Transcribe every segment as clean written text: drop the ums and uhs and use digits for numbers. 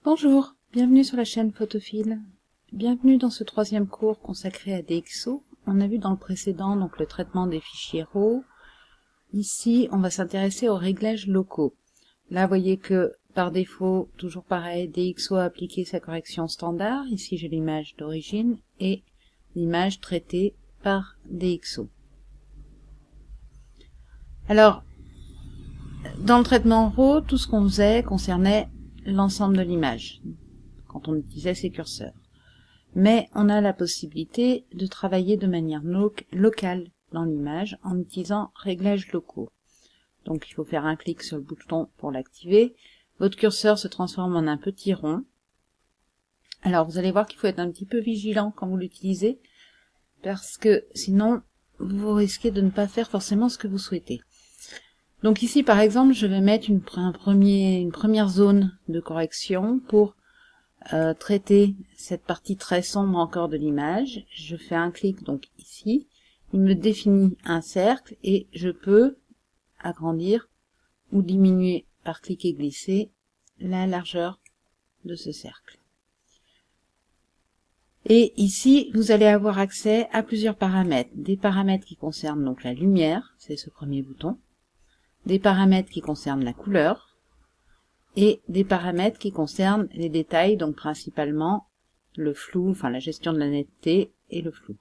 Bonjour, bienvenue sur la chaîne Photophile. Bienvenue dans ce troisième cours consacré à DxO. On a vu dans le précédent donc le traitement des fichiers RAW. Ici, on va s'intéresser aux réglages locaux. Là, vous voyez que par défaut, toujours pareil, DxO a appliqué sa correction standard. Ici, j'ai l'image d'origine et l'image traitée par DxO. Alors, dans le traitement RAW, tout ce qu'on faisait concernait l'ensemble de l'image, quand on utilisait ces curseurs. Mais on a la possibilité de travailler de manière locale dans l'image en utilisant réglages locaux. Donc il faut faire un clic sur le bouton pour l'activer. Votre curseur se transforme en un petit rond. Alors vous allez voir qu'il faut être un petit peu vigilant quand vous l'utilisez, parce que sinon vous risquez de ne pas faire forcément ce que vous souhaitez. Donc ici par exemple je vais mettre une première zone de correction pour traiter cette partie très sombre encore de l'image. Je fais un clic donc ici, il me définit un cercle et je peux agrandir ou diminuer par clic et glisser la largeur de ce cercle. Et ici vous allez avoir accès à plusieurs paramètres, des paramètres qui concernent donc la lumière, c'est ce premier bouton, des paramètres qui concernent la couleur, et des paramètres qui concernent les détails, donc principalement le flou, enfin la gestion de la netteté et le flou.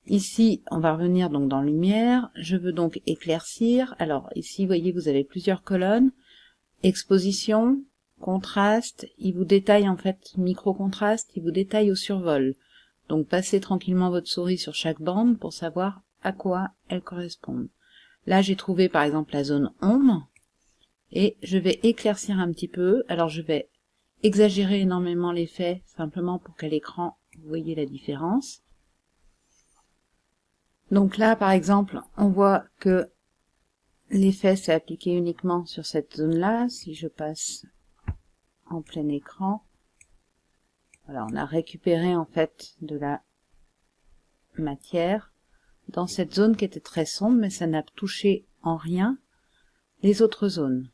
Ici, on va revenir donc dans lumière. Je veux donc éclaircir. Alors ici, vous voyez, vous avez plusieurs colonnes. Exposition, contraste, il vous détaille en fait micro-contraste, il vous détaille au survol. Donc passez tranquillement votre souris sur chaque bande pour savoir à quoi elles correspondent. Là, j'ai trouvé par exemple la zone ombre. Et je vais éclaircir un petit peu. Alors je vais exagérer énormément l'effet, simplement pour qu'à l'écran, vous voyez la différence. Donc là, par exemple, on voit que l'effet s'est appliqué uniquement sur cette zone-là. Si je passe en plein écran, voilà, on a récupéré en fait de la matière dans cette zone qui était très sombre, mais ça n'a touché en rien les autres zones.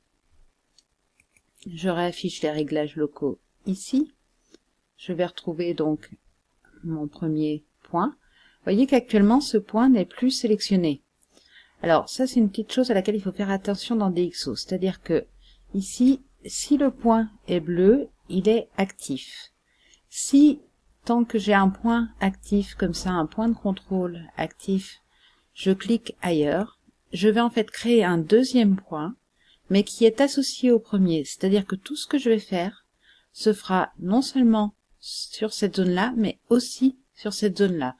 Je réaffiche les réglages locaux ici. Je vais retrouver donc mon premier point. Vous voyez qu'actuellement ce point n'est plus sélectionné. Alors ça c'est une petite chose à laquelle il faut faire attention dans DxO, c'est-à-dire que ici, si le point est bleu, il est actif. Si tant que j'ai un point actif comme ça, un point de contrôle actif, je clique ailleurs, je vais en fait créer un deuxième point, mais qui est associé au premier, c'est-à-dire que tout ce que je vais faire se fera non seulement sur cette zone-là, mais aussi sur cette zone-là.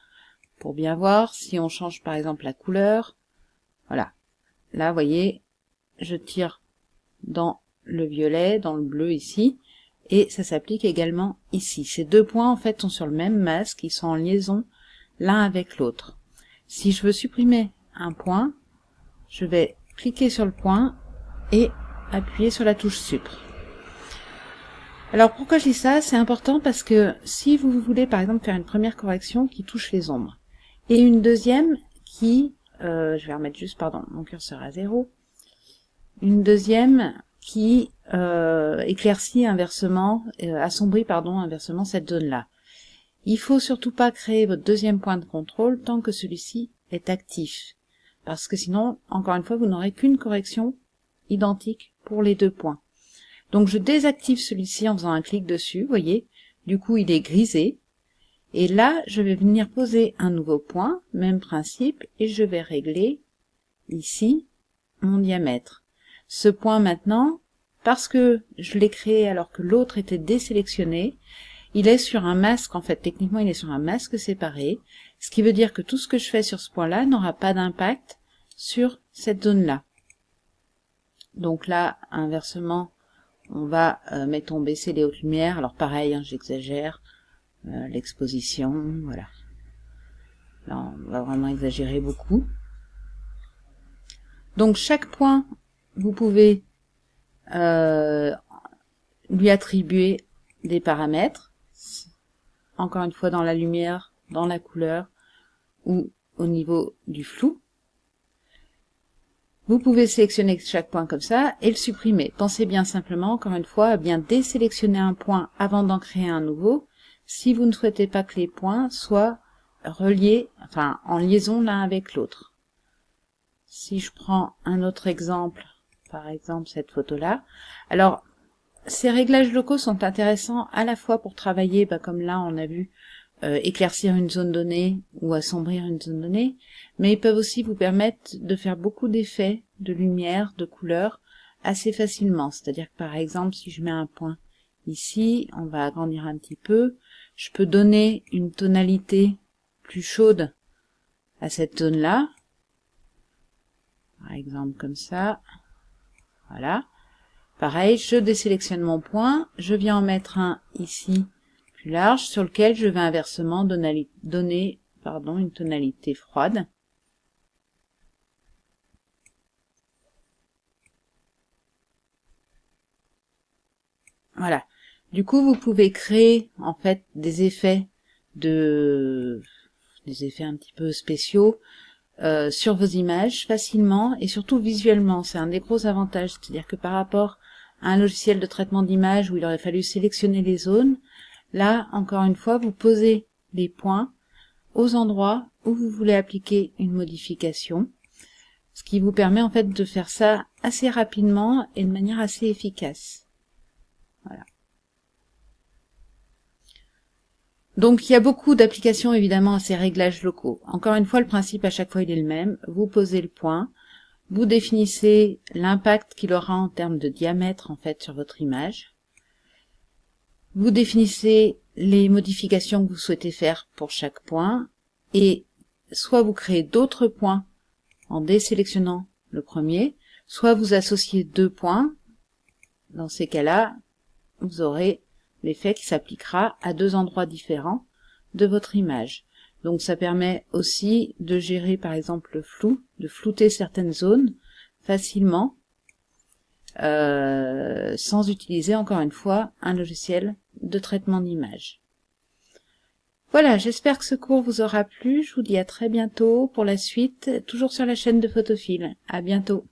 Pour bien voir, si on change par exemple la couleur, voilà. Là, vous voyez, je tire dans le violet, dans le bleu ici, et ça s'applique également ici. Ces deux points, en fait, sont sur le même masque, ils sont en liaison l'un avec l'autre. Si je veux supprimer un point, je vais cliquer sur le point et appuyer sur la touche sucre. Alors pourquoi je dis ça? C'est important parce que si vous voulez par exemple faire une première correction qui touche les ombres et une deuxième qui, je vais remettre juste mon curseur à 0, une deuxième qui éclaircit inversement, assombrit inversement cette zone-là. Il faut surtout pas créer votre deuxième point de contrôle tant que celui-ci est actif, parce que sinon, encore une fois, vous n'aurez qu'une correction identique pour les deux points. Donc je désactive celui-ci en faisant un clic dessus, vous voyez, du coup il est grisé, et là je vais venir poser un nouveau point, même principe, et je vais régler ici mon diamètre. Ce point maintenant, parce que je l'ai créé alors que l'autre était désélectionné, il est sur un masque, en fait techniquement il est sur un masque séparé, ce qui veut dire que tout ce que je fais sur ce point-là n'aura pas d'impact sur cette zone-là. Donc là, inversement, on va, mettons, baisser les hautes lumières. Alors pareil, hein, j'exagère. L'exposition, voilà. Là, on va vraiment exagérer beaucoup. Donc chaque point, vous pouvez lui attribuer des paramètres. Encore une fois, dans la lumière, dans la couleur ou au niveau du flou. Vous pouvez sélectionner chaque point comme ça et le supprimer. Pensez bien simplement, encore une fois, à bien désélectionner un point avant d'en créer un nouveau, si vous ne souhaitez pas que les points soient reliés, enfin en liaison l'un avec l'autre. Si je prends un autre exemple, par exemple cette photo-là, alors ces réglages locaux sont intéressants à la fois pour travailler, comme là on a vu, éclaircir une zone donnée ou assombrir une zone donnée, mais ils peuvent aussi vous permettre de faire beaucoup d'effets de lumière, de couleurs assez facilement. C'est-à-dire que par exemple, si je mets un point ici, on va agrandir un petit peu, je peux donner une tonalité plus chaude à cette zone-là, par exemple comme ça, voilà. Pareil, je désélectionne mon point, je viens en mettre un ici plus large sur lequel je vais inversement donner une tonalité froide. Voilà. Du coup, vous pouvez créer en fait des effets un petit peu spéciaux sur vos images facilement et surtout visuellement. C'est un des gros avantages, c'est-à-dire que par rapport à un logiciel de traitement d'image où il aurait fallu sélectionner les zones, là, encore une fois, vous posez les points aux endroits où vous voulez appliquer une modification, ce qui vous permet en fait de faire ça assez rapidement et de manière assez efficace. Voilà. Donc il y a beaucoup d'applications évidemment à ces réglages locaux. Encore une fois, le principe à chaque fois il est le même. Vous posez le point, vous définissez l'impact qu'il aura en termes de diamètre en fait sur votre image. Vous définissez les modifications que vous souhaitez faire pour chaque point et soit vous créez d'autres points en désélectionnant le premier, soit vous associez deux points. Dans ces cas-là, vous aurez l'effet qui s'appliquera à deux endroits différents de votre image. Donc ça permet aussi de gérer par exemple le flou, de flouter certaines zones facilement sans utiliser encore une fois un logiciel de traitement d'image. Voilà, j'espère que ce cours vous aura plu. Je vous dis à très bientôt pour la suite, toujours sur la chaîne de Photophile. À bientôt.